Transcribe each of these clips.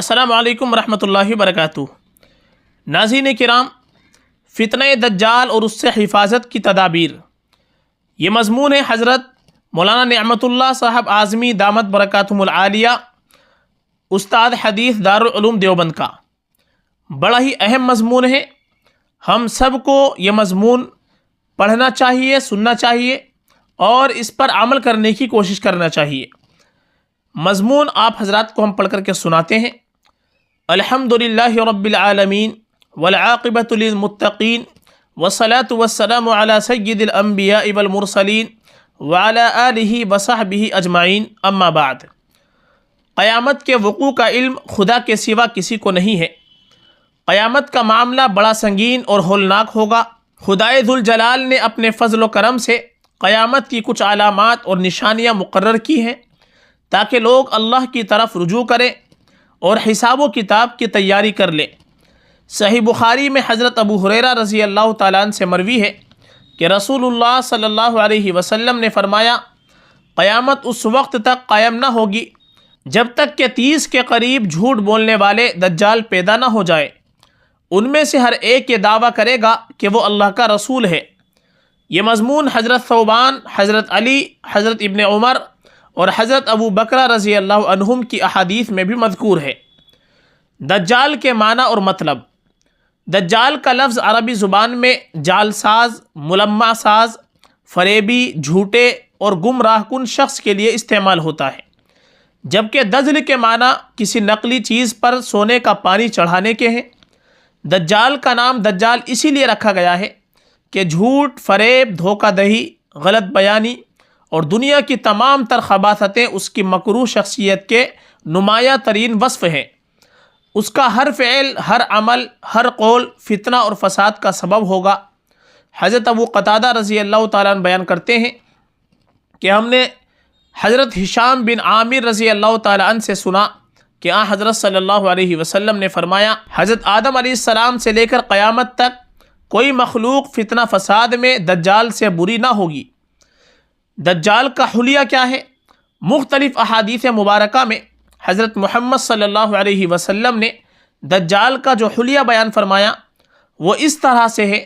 السلام علیکم ورحمۃ اللہ وبرکاتہ۔ ناظرین کرام، فتنہ دجال اور اس سے حفاظت کی تدابیر، یہ مضمون ہے حضرت مولانا نعمت اللہ صاحب اعظمی دامت برکاتہم العالیہ، استاد حدیث دارالعلوم دیوبند کا۔ بڑا ہی اہم مضمون ہے، ہم سب کو یہ مضمون پڑھنا چاہیے، سننا چاہیے اور اس پر عمل کرنے کی کوشش کرنا چاہیے۔ مضمون آپ حضرات کو ہم پڑھ کر کے سناتے ہیں۔ الحمدللہ رب العالمین والعاقبۃ للمتقین والصلاة والسلام علی سید الانبیاء والمرسلین وعلی آلہ وصحبہ اجمعین، اما بعد۔ قیامت کے وقوع کا علم خدا کے سوا کسی کو نہیں ہے۔ قیامت کا معاملہ بڑا سنگین اور ہولناک ہوگا۔ خدائے ذوالجلال نے اپنے فضل و کرم سے قیامت کی کچھ علامات اور نشانیاں مقرر کی ہیں تاکہ لوگ اللہ کی طرف رجوع کریں اور حساب و کتاب کی تیاری کر لیں۔ صحیح بخاری میں حضرت ابو ہریرہ رضی اللہ تعالیٰ عنہ سے مروی ہے کہ رسول اللہ صلی اللہ علیہ وسلم نے فرمایا، قیامت اس وقت تک قائم نہ ہوگی جب تک کہ 30 کے قریب جھوٹ بولنے والے دجال پیدا نہ ہو جائے۔ ان میں سے ہر ایک یہ دعویٰ کرے گا کہ وہ اللہ کا رسول ہے۔ یہ مضمون حضرت ثوبان، حضرت علی، حضرت ابن عمر اور حضرت ابو بکر رضی اللہ عنہم کی احادیث میں بھی مذکور ہے۔ دجال کے معنی اور مطلب۔ دجال کا لفظ عربی زبان میں جال ساز، ملمع ساز، فریبی، جھوٹے اور گمراہ کن شخص کے لیے استعمال ہوتا ہے، جبکہ دجل کے معنی کسی نقلی چیز پر سونے کا پانی چڑھانے کے ہیں۔ دجال کا نام دجال اسی لیے رکھا گیا ہے کہ جھوٹ، فریب، دھوکہ دہی، غلط بیانی اور دنیا کی تمام تر خباثتیں اس کی مکروہ شخصیت کے نمایاں ترین وصف ہیں۔ اس کا ہر فعل، ہر عمل، ہر قول فتنہ اور فساد کا سبب ہوگا۔ حضرت ابو قتادہ رضی اللہ تعالیٰ عنہ بیان کرتے ہیں کہ ہم نے حضرت ہشام بن عامر رضی اللہ تعالیٰ عنہ سے سنا کہ حضرت صلی اللہ علیہ وسلم نے فرمایا، حضرت آدم علیہ السلام سے لے کر قیامت تک کوئی مخلوق فتنہ فساد میں دجال سے بری نہ ہوگی۔ دجال کا حلیہ کیا ہے؟ مختلف احادیث مبارکہ میں حضرت محمد صلی اللہ علیہ وسلم نے دجال کا جو حلیہ بیان فرمایا وہ اس طرح سے ہے: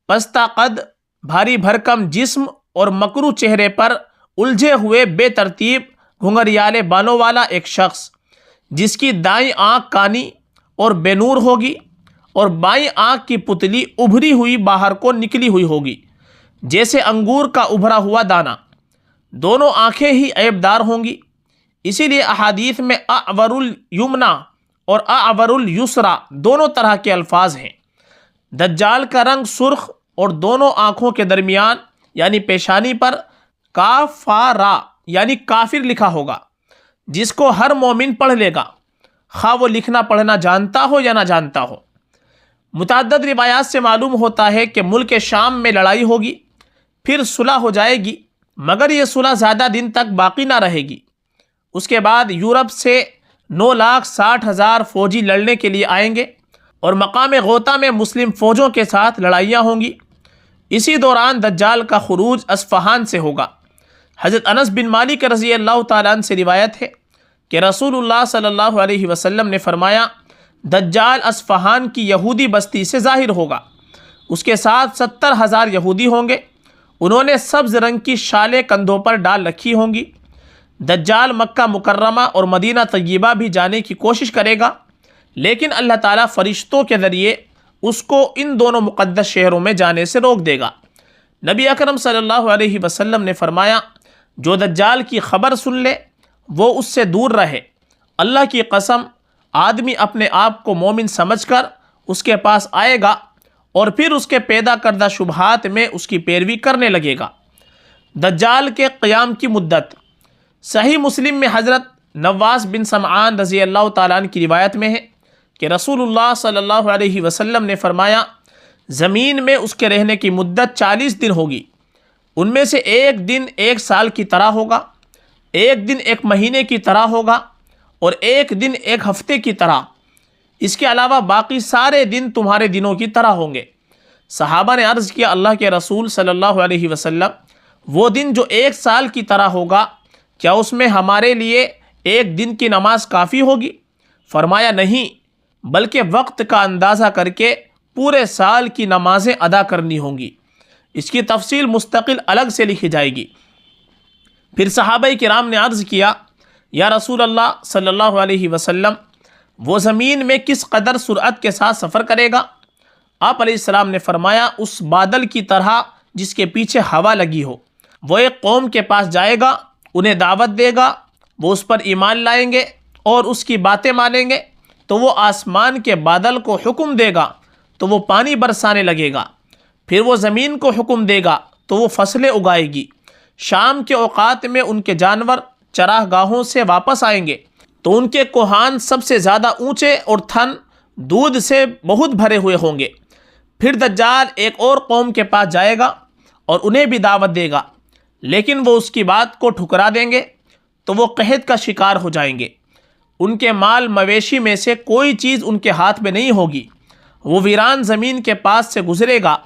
پستہ قد، بھاری بھرکم جسم اور مکروہ چہرے پر الجھے ہوئے بے ترتیب گھنگریالے بالوں والا ایک شخص، جس کی دائیں آنکھ کانی اور بے نور ہوگی اور بائیں آنکھ کی پتلی ابھری ہوئی باہر کو نکلی ہوئی ہوگی جیسے انگور کا ابھرا ہوا دانہ۔ دونوں آنکھیں ہی عیبدار ہوں گی، اسی لیے احادیث میں اعور الیمنا اور اعور الیسرا دونوں طرح کے الفاظ ہیں۔ دجال کا رنگ سرخ اور دونوں آنکھوں کے درمیان یعنی پیشانی پر کافارا یعنی کافر لکھا ہوگا، جس کو ہر مومن پڑھ لے گا، خواہ وہ لکھنا پڑھنا جانتا ہو یا نہ جانتا ہو۔ متعدد روایات سے معلوم ہوتا ہے کہ ملک شام میں لڑائی ہوگی، پھر صلح ہو جائے گی، مگر یہ صلح زیادہ دن تک باقی نہ رہے گی۔ اس کے بعد یورپ سے 9,60,000 فوجی لڑنے کے لیے آئیں گے اور مقام غوطہ میں مسلم فوجوں کے ساتھ لڑائیاں ہوں گی۔ اسی دوران دجال کا خروج اصفہان سے ہوگا۔ حضرت انس بن مالک رضی اللہ تعالیٰ عنہ سے روایت ہے کہ رسول اللہ صلی اللہ علیہ وسلم نے فرمایا، دجال اصفہان کی یہودی بستی سے ظاہر ہوگا، اس کے ساتھ 70,000 یہودی ہوں گے، انہوں نے سبز رنگ کی شالیں کندھوں پر ڈال رکھی ہوں گی۔ دجال مکہ مکرمہ اور مدینہ طیبہ بھی جانے کی کوشش کرے گا، لیکن اللہ تعالیٰ فرشتوں کے ذریعے اس کو ان دونوں مقدس شہروں میں جانے سے روک دے گا۔ نبی اکرم صلی اللہ علیہ وسلم نے فرمایا، جو دجال کی خبر سن لے وہ اس سے دور رہے۔ اللہ کی قسم، آدمی اپنے آپ کو مومن سمجھ کر اس کے پاس آئے گا اور پھر اس کے پیدا کردہ شبہات میں اس کی پیروی کرنے لگے گا۔ دجال کے قیام کی مدت۔ صحیح مسلم میں حضرت نواس بن سمعان رضی اللہ تعالیٰ عنہ کی روایت میں ہے کہ رسول اللہ صلی اللہ علیہ وسلم نے فرمایا، زمین میں اس کے رہنے کی مدت 40 دن ہوگی، ان میں سے ایک دن 1 سال کی طرح ہوگا، ایک دن 1 مہینے کی طرح ہوگا اور ایک دن 1 ہفتے کی طرح، اس کے علاوہ باقی سارے دن تمہارے دنوں کی طرح ہوں گے۔ صحابہ نے عرض کیا، اللہ کے رسول صلی اللہ علیہ وسلم، وہ دن جو 1 سال کی طرح ہوگا، کیا اس میں ہمارے لیے 1 دن کی نماز کافی ہوگی؟ فرمایا نہیں، بلکہ وقت کا اندازہ کر کے پورے سال کی نمازیں ادا کرنی ہوں گی۔ اس کی تفصیل مستقل الگ سے لکھی جائے گی۔ پھر صحابہ کرام نے عرض کیا، یا رسول اللہ صلی اللہ علیہ وسلم، وہ زمین میں کس قدر سرعت کے ساتھ سفر کرے گا؟ آپ علیہ السلام نے فرمایا، اس بادل کی طرح جس کے پیچھے ہوا لگی ہو۔ وہ ایک قوم کے پاس جائے گا، انہیں دعوت دے گا، وہ اس پر ایمان لائیں گے اور اس کی باتیں مانیں گے، تو وہ آسمان کے بادل کو حکم دے گا تو وہ پانی برسانے لگے گا۔ پھر وہ زمین کو حکم دے گا تو وہ فصلیں اگائے گی۔ شام کے اوقات میں ان کے جانور چراہ گاہوں سے واپس آئیں گے تو ان کے کوہان سب سے زیادہ اونچے اور تھن دودھ سے بہت بھرے ہوئے ہوں گے۔ پھر دجال ایک اور قوم کے پاس جائے گا اور انہیں بھی دعوت دے گا، لیکن وہ اس کی بات کو ٹھکرا دیں گے تو وہ قحط کا شکار ہو جائیں گے۔ ان کے مال مویشی میں سے کوئی چیز ان کے ہاتھ میں نہیں ہوگی۔ وہ ویران زمین کے پاس سے گزرے گا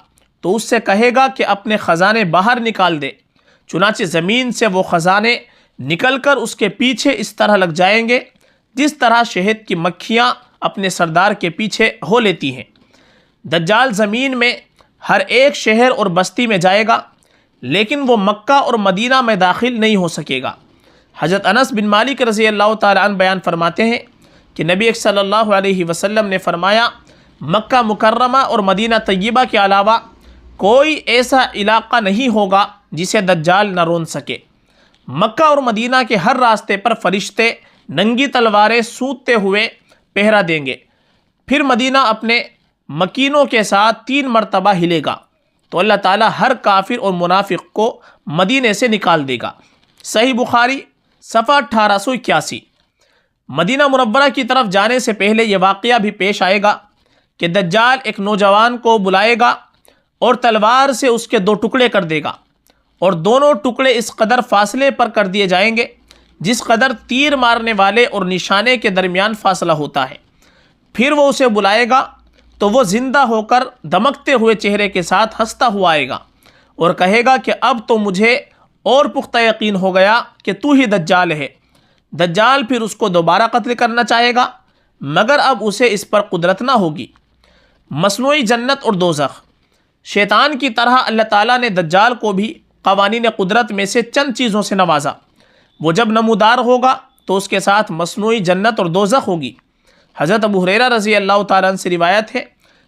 تو اس سے کہے گا کہ اپنے خزانے باہر نکال دے، چنانچہ زمین سے وہ خزانے نکل کر اس کے پیچھے اس طرح لگ جائیں گے جس طرح شہد کی مکھیاں اپنے سردار کے پیچھے ہو لیتی ہیں۔ دجال زمین میں ہر ایک شہر اور بستی میں جائے گا، لیکن وہ مکہ اور مدینہ میں داخل نہیں ہو سکے گا۔ حضرت انس بن مالک رضی اللہ تعالیٰ عنہ بیان فرماتے ہیں کہ نبی صلی اللہ علیہ وسلم نے فرمایا، مکہ مکرمہ اور مدینہ طیبہ کے علاوہ کوئی ایسا علاقہ نہیں ہوگا جسے دجال نہ رون سکے۔ مکہ اور مدینہ کے ہر راستے پر فرشتے ننگی تلواریں سونتتے ہوئے پہرا دیں گے۔ پھر مدینہ اپنے مکینوں کے ساتھ 3 مرتبہ ہلے گا تو اللہ تعالیٰ ہر کافر اور منافق کو مدینے سے نکال دے گا۔ صحیح بخاری صفحہ 1881۔ مدینہ منورہ کی طرف جانے سے پہلے یہ واقعہ بھی پیش آئے گا کہ دجال ایک نوجوان کو بلائے گا اور تلوار سے اس کے 2 ٹکڑے کر دے گا، اور دونوں ٹکڑے اس قدر فاصلے پر کر دیے جائیں گے جس قدر تیر مارنے والے اور نشانے کے درمیان فاصلہ ہوتا ہے۔ پھر وہ اسے بلائے گا تو وہ زندہ ہو کر دمکتے ہوئے چہرے کے ساتھ ہنستا ہوا آئے گا اور کہے گا کہ اب تو مجھے اور پختہ یقین ہو گیا کہ تو ہی دجال ہے۔ دجال پھر اس کو دوبارہ قتل کرنا چاہے گا، مگر اب اسے اس پر قدرت نہ ہوگی۔ مصنوعی جنت اور دوزخ۔ شیطان کی طرح اللہ تعالیٰ نے دجال کو بھی قوانین قدرت میں سے چند چیزوں سے نوازا۔ وہ جب نمودار ہوگا تو اس کے ساتھ مصنوعی جنت اور دوزخ ہوگی۔ حضرت ابو ہریرہ رضی اللہ تعالیٰ عنہ سے روایت ہے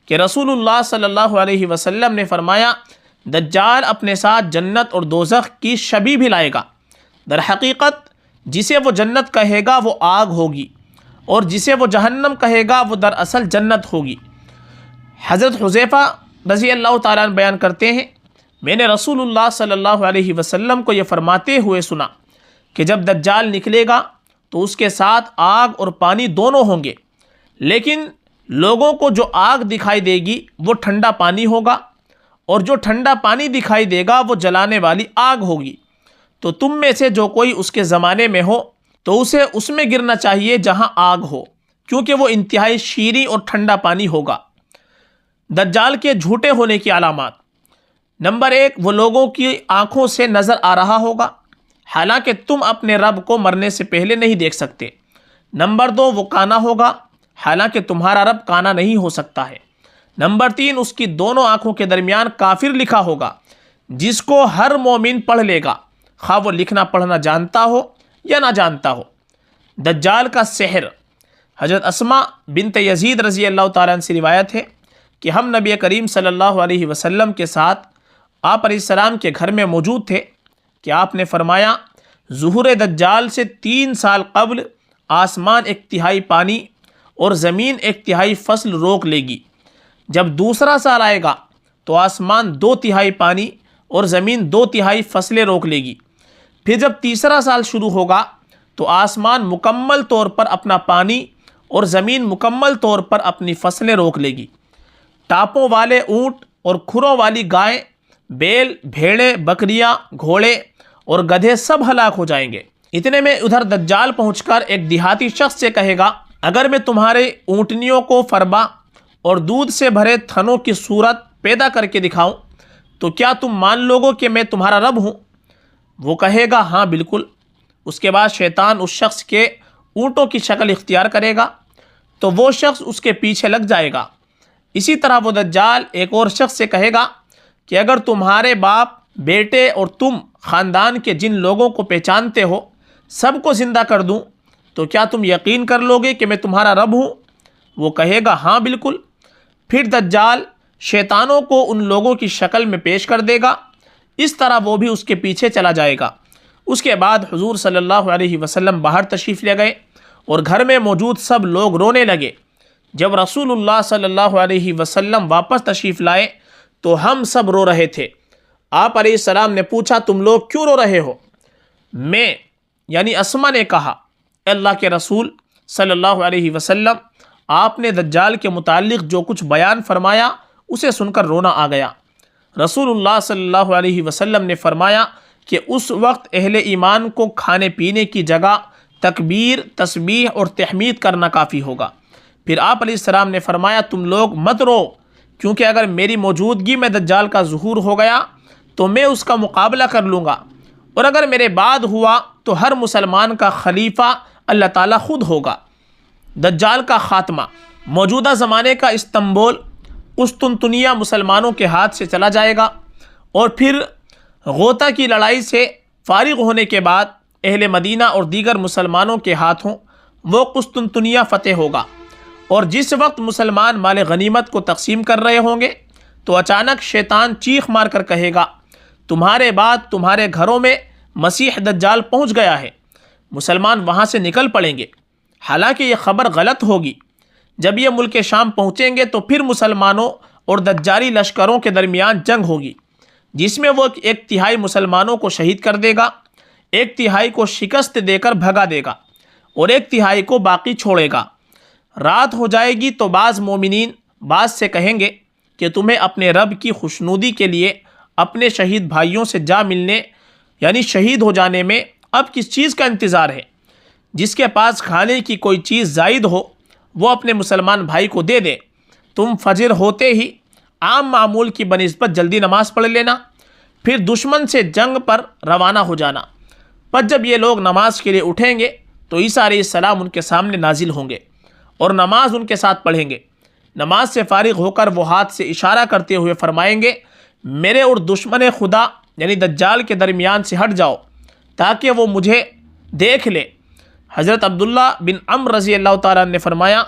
کہ رسول اللہ صلی اللہ علیہ وسلم نے فرمایا، دجال اپنے ساتھ جنت اور دوزخ کی شبیہ بھی لائے گا۔ در حقیقت جسے وہ جنت کہے گا وہ آگ ہوگی، اور جسے وہ جہنم کہے گا وہ دراصل جنت ہوگی۔ حضرت حذیفہ رضی اللہ تعالیٰ عنہ بیان کرتے ہیں، میں نے رسول اللہ صلی اللہ علیہ وسلم کو یہ فرماتے ہوئے سنا کہ جب دجال نکلے گا تو اس کے ساتھ آگ اور پانی دونوں ہوں گے، لیکن لوگوں کو جو آگ دکھائی دے گی وہ ٹھنڈا پانی ہوگا، اور جو ٹھنڈا پانی دکھائی دے گا وہ جلانے والی آگ ہوگی۔ تو تم میں سے جو کوئی اس کے زمانے میں ہو تو اسے اس میں گرنا چاہیے جہاں آگ ہو، کیونکہ وہ انتہائی شیریں اور ٹھنڈا پانی ہوگا۔ دجال کے جھوٹے ہونے کی علامات۔ نمبر 1، وہ لوگوں کی آنکھوں سے نظر آ رہا ہوگا، حالانکہ تم اپنے رب کو مرنے سے پہلے نہیں دیکھ سکتے۔ نمبر 2، وہ کانا ہوگا، حالانکہ تمہارا رب کانا نہیں ہو سکتا ہے۔ نمبر 3، اس کی دونوں آنکھوں کے درمیان کافر لکھا ہوگا، جس کو ہر مومن پڑھ لے گا، خواہ وہ لکھنا پڑھنا جانتا ہو یا نہ جانتا ہو۔ دجال کا سحر۔ حضرت اسماء بنت یزید رضی اللہ تعالیٰ عنہ سے روایت ہے کہ ہم نبی کریم صلی اللہ علیہ وسلم کے ساتھ آپ علیہ السلام کے گھر میں موجود تھے کہ آپ نے فرمایا، ظہور دجال سے 3 سال قبل آسمان 1/3 پانی اور زمین 1/3 فصل روک لے گی۔ جب دوسرا سال آئے گا تو آسمان 2/3 پانی اور زمین 2/3 فصلیں روک لے گی۔ پھر جب تیسرا سال شروع ہوگا تو آسمان مکمل طور پر اپنا پانی اور زمین مکمل طور پر اپنی فصلیں روک لے گی۔ ٹاپوں والے اونٹ اور کھروں والی گائیں، بیل، بھیڑیں، بکریاں، گھوڑے اور گدھے سب ہلاک ہو جائیں گے۔ اتنے میں ادھر دجال پہنچ کر ایک دیہاتی شخص سے کہے گا، اگر میں تمہارے اونٹنیوں کو فربا اور دودھ سے بھرے تھنوں کی صورت پیدا کر کے دکھاؤں تو کیا تم مان لوگو کہ میں تمہارا رب ہوں؟ وہ کہے گا، ہاں بالکل۔ اس کے بعد شیطان اس شخص کے اونٹوں کی شکل اختیار کرے گا تو وہ شخص اس کے پیچھے لگ جائے گا۔ اسی طرح وہ دجال ایک اور شخص سے کہے گا کہ اگر تمہارے باپ، بیٹے اور تم خاندان کے جن لوگوں کو پہچانتے ہو سب کو زندہ کر دوں تو کیا تم یقین کر لو گے کہ میں تمہارا رب ہوں؟ وہ کہے گا ہاں بالکل۔ پھر دجال شیطانوں کو ان لوگوں کی شکل میں پیش کر دے گا، اس طرح وہ بھی اس کے پیچھے چلا جائے گا۔ اس کے بعد حضور صلی اللہ علیہ وسلم باہر تشریف لے گئے اور گھر میں موجود سب لوگ رونے لگے۔ جب رسول اللہ صلی اللہ علیہ وسلم واپس تشریف لائے تو ہم سب رو رہے تھے۔ آپ علیہ السلام نے پوچھا تم لوگ کیوں رو رہے ہو؟ میں یعنی اسما نے کہا اے اللہ کے رسول صلی اللہ علیہ وسلم، آپ نے دجال کے متعلق جو کچھ بیان فرمایا اسے سن کر رونا آ گیا۔ رسول اللہ صلی اللہ علیہ وسلم نے فرمایا کہ اس وقت اہل ایمان کو کھانے پینے کی جگہ تکبیر، تسبیح اور تحمید کرنا کافی ہوگا۔ پھر آپ علیہ السلام نے فرمایا تم لوگ مت رو، کیونکہ اگر میری موجودگی میں دجال کا ظہور ہو گیا تو میں اس کا مقابلہ کر لوں گا، اور اگر میرے بعد ہوا تو ہر مسلمان کا خلیفہ اللہ تعالیٰ خود ہوگا۔ دجال کا خاتمہ۔ موجودہ زمانے کا استنبول، قسطنطنیہ مسلمانوں کے ہاتھ سے چلا جائے گا، اور پھر غوطہ کی لڑائی سے فارغ ہونے کے بعد اہل مدینہ اور دیگر مسلمانوں کے ہاتھوں وہ قسطنطنیہ فتح ہوگا۔ اور جس وقت مسلمان مال غنیمت کو تقسیم کر رہے ہوں گے تو اچانک شیطان چیخ مار کر کہے گا تمہارے بعد تمہارے گھروں میں مسیح دجال پہنچ گیا ہے۔ مسلمان وہاں سے نکل پڑیں گے، حالانکہ یہ خبر غلط ہوگی۔ جب یہ ملک شام پہنچیں گے تو پھر مسلمانوں اور دجالی لشکروں کے درمیان جنگ ہوگی، جس میں وہ ایک تہائی مسلمانوں کو شہید کر دے گا، ایک تہائی کو شکست دے کر بھگا دے گا، اور ایک تہائی کو باقی چھوڑے گا۔ رات ہو جائے گی تو بعض مومنین بعض سے کہیں گے کہ تمہیں اپنے رب کی خوشنودی کے لیے اپنے شہید بھائیوں سے جا ملنے یعنی شہید ہو جانے میں اب کس چیز کا انتظار ہے؟ جس کے پاس کھانے کی کوئی چیز زائد ہو وہ اپنے مسلمان بھائی کو دے دے۔ تم فجر ہوتے ہی عام معمول کی بنسبت جلدی نماز پڑھ لینا، پھر دشمن سے جنگ پر روانہ ہو جانا۔ پس جب یہ لوگ نماز کے لیے اٹھیں گے تو عیسیٰ علیہ السلام ان کے سامنے نازل ہوں گے اور نماز ان کے ساتھ پڑھیں گے۔ نماز سے فارغ ہو کر وہ ہاتھ سے اشارہ کرتے ہوئے فرمائیں گے میرے اور دشمن خدا یعنی دجال کے درمیان سے ہٹ جاؤ تاکہ وہ مجھے دیکھ لے۔ حضرت عبداللہ بن عمرو رضی اللہ تعالیٰ نے فرمایا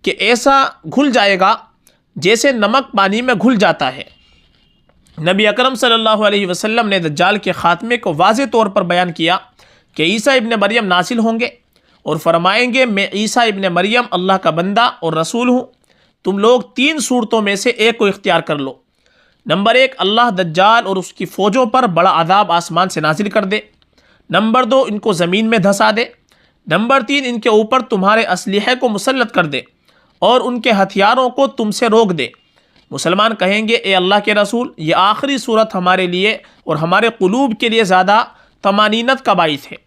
کہ ایسا گھل جائے گا جیسے نمک پانی میں گھل جاتا ہے۔ نبی اکرم صلی اللہ علیہ وسلم نے دجال کے خاتمے کو واضح طور پر بیان کیا کہ عیسیٰ ابن مریم نازل ہوں گے اور فرمائیں گے میں عیسیٰ ابن مریم اللہ کا بندہ اور رسول ہوں۔ تم لوگ 3 صورتوں میں سے ایک کو اختیار کر لو۔ نمبر 1، اللہ دجال اور اس کی فوجوں پر بڑا عذاب آسمان سے نازل کر دے۔ نمبر 2، ان کو زمین میں دھسا دے۔ نمبر 3، ان کے اوپر تمہارے اسلحے کو مسلط کر دے اور ان کے ہتھیاروں کو تم سے روک دے۔ مسلمان کہیں گے اے اللہ کے رسول، یہ آخری صورت ہمارے لیے اور ہمارے قلوب کے لیے زیادہ طمانینت کا باعث ہے۔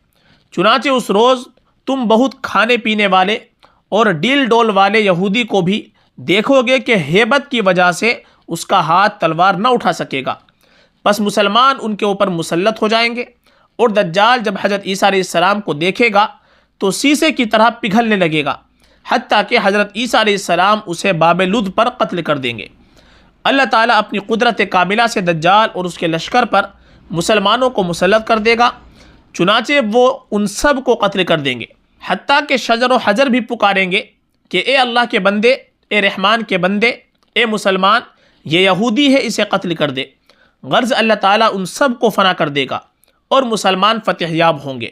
چنانچہ اس روز تم بہت کھانے پینے والے اور ڈیل ڈول والے یہودی کو بھی دیکھو گے کہ ہیبت کی وجہ سے اس کا ہاتھ تلوار نہ اٹھا سکے گا۔ پس مسلمان ان کے اوپر مسلط ہو جائیں گے، اور دجال جب حضرت عیسیٰ علیہ السلام کو دیکھے گا تو سیسے کی طرح پگھلنے لگے گا، حتیٰ کہ حضرت عیسیٰ علیہ السلام اسے باب لد پر قتل کر دیں گے۔ اللہ تعالیٰ اپنی قدرت کاملہ سے دجال اور اس کے لشکر پر مسلمانوں کو مسلط کر دے گا، چنانچہ وہ ان سب کو قتل کر دیں گے، حتیٰ کہ شجر و حجر بھی پکاریں گے کہ اے اللہ کے بندے، اے رحمان کے بندے، اے مسلمان، یہ یہودی ہے، اسے قتل کر دے۔ غرض اللہ تعالیٰ ان سب کو فنا کر دے گا اور مسلمان فتح یاب ہوں گے۔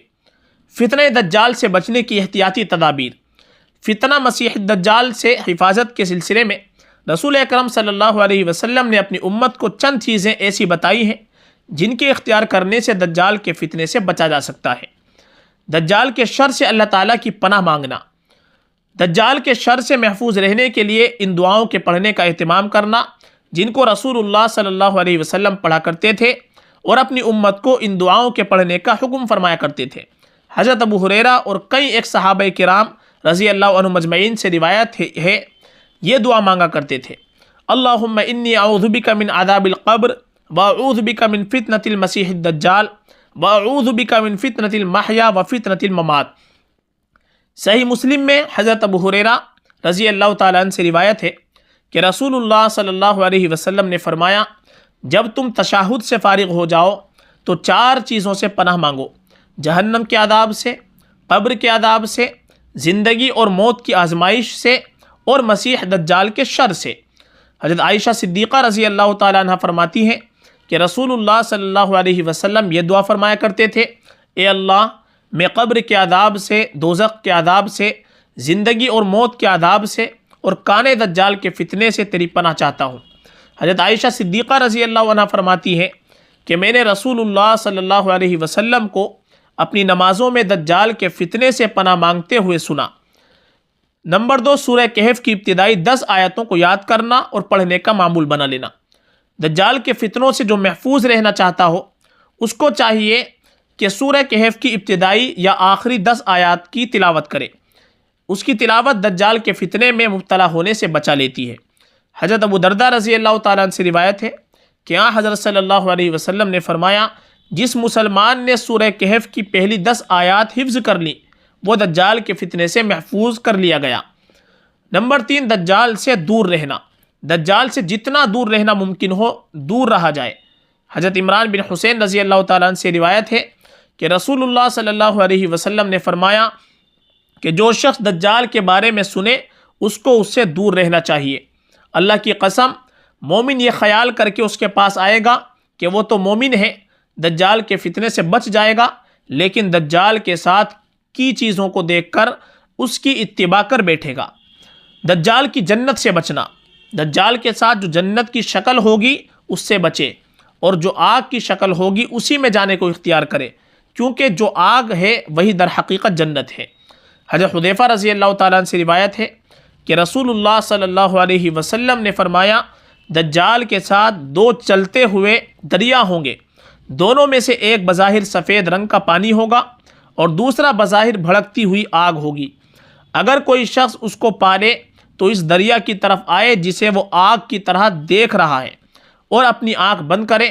فتنہ دجال سے بچنے کی احتیاطی تدابیر۔ فتنہ مسیح دجال سے حفاظت کے سلسلے میں رسول اکرم صلی اللہ علیہ وسلم نے اپنی امت کو چند چیزیں ایسی بتائی ہیں جن کے اختیار کرنے سے دجال کے فتنے سے بچا جا سکتا ہے۔ دجال کے شر سے اللہ تعالیٰ کی پناہ مانگنا۔ دجال کے شر سے محفوظ رہنے کے لیے ان دعاؤں کے پڑھنے کا اہتمام کرنا جن کو رسول اللہ صلی اللہ علیہ وسلم پڑھا کرتے تھے اور اپنی امت کو ان دعاؤں کے پڑھنے کا حکم فرمایا کرتے تھے۔ حضرت ابو ہریرہ اور کئی ایک صحابہ کرام رضی اللہ عنہم اجمعین سے روایت ہے یہ دعا مانگا کرتے تھے، اللہم انی اعوذ بک من عذاب القبر واعوذ بک من فتنة المسیح الدجال واعوذ بک من فتنة المحیا و فتنة الممات۔ صحیح مسلم میں حضرت ابو ہریرہ رضی اللہ تعالیٰ عنہ سے روایت ہے کہ رسول اللہ صلی اللہ علیہ وسلم نے فرمایا، جب تم تشہد سے فارغ ہو جاؤ تو 4 چیزوں سے پناہ مانگو: جہنم کے عذاب سے، قبر کے عذاب سے، زندگی اور موت کی آزمائش سے، اور مسیح دجال کے شر سے۔ حضرت عائشہ صدیقہ رضی اللہ تعالیٰ عنہ فرماتی ہیں کہ رسول اللہ صلی اللہ علیہ وسلم یہ دعا فرمایا کرتے تھے: اے اللہ، میں قبر کے عذاب سے، دوزخ کے عذاب سے، زندگی اور موت کے عذاب سے اور کانے دجال کے فتنے سے تیری پناہ چاہتا ہوں۔ حضرت عائشہ صدیقہ رضی اللہ عنہ فرماتی ہیں کہ میں نے رسول اللہ صلی اللہ علیہ وسلم کو اپنی نمازوں میں دجال کے فتنے سے پناہ مانگتے ہوئے سنا۔ نمبر 2، سورہ کہف کی ابتدائی 10 آیتوں کو یاد کرنا اور پڑھنے کا معمول بنا لینا۔ دجال کے فتنوں سے جو محفوظ رہنا چاہتا ہو اس کو چاہیے کہ سورہ کہف کی ابتدائی یا آخری 10 آیات کی تلاوت کرے۔ اس کی تلاوت دجال کے فتنے میں مبتلا ہونے سے بچا لیتی ہے۔ حضرت ابو درداء رضی اللہ تعالیٰ عنہ سے روایت ہے کہ حضرت صلی اللہ علیہ وسلم نے فرمایا، جس مسلمان نے سورہ کہف کی پہلی 10 آیات حفظ کر لی وہ دجال کے فتنے سے محفوظ کر لیا گیا۔ نمبر 3، دجال سے دور رہنا۔ دجال سے جتنا دور رہنا ممکن ہو دور رہا جائے۔ حضرت عمران بن حسین رضی اللہ تعالیٰ عنہ سے روایت ہے کہ رسول اللہ صلی اللہ علیہ وسلم نے فرمایا کہ جو شخص دجال کے بارے میں سنے اس کو اس سے دور رہنا چاہیے۔ اللہ کی قسم، مومن یہ خیال کر کے اس کے پاس آئے گا کہ وہ تو مومن ہے، دجال کے فتنے سے بچ جائے گا، لیکن دجال کے ساتھ کی چیزوں کو دیکھ کر اس کی اتباع کر بیٹھے گا۔ دجال کی جنت سے بچنا۔ دجال کے ساتھ جو جنت کی شکل ہوگی اس سے بچے، اور جو آگ کی شکل ہوگی اسی میں جانے کو اختیار کرے، کیونکہ جو آگ ہے وہی در حقیقت جنت ہے۔ حضرت حذیفہ رضی اللہ تعالیٰ عنہ سے روایت ہے کہ رسول اللہ صلی اللہ علیہ وسلم نے فرمایا، دجال کے ساتھ 2 چلتے ہوئے دریا ہوں گے، دونوں میں سے ایک بظاہر سفید رنگ کا پانی ہوگا اور دوسرا بظاہر بھڑکتی ہوئی آگ ہوگی۔ اگر کوئی شخص اس کو پالے تو اس دریا کی طرف آئے جسے وہ آگ کی طرح دیکھ رہا ہے، اور اپنی آنکھ بند کرے،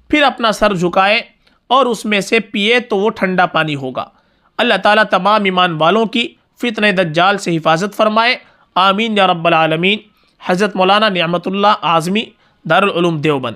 پھر اپنا سر جھکائے اور اس میں سے پیے تو وہ ٹھنڈا پانی ہوگا۔ اللہ تعالیٰ تمام ایمان والوں کی فتنہ دجال سے حفاظت فرمائے، آمین یا رب العالمین۔ حضرت مولانا نعمت اللہ اعظمی، دارالعلوم دیوبند۔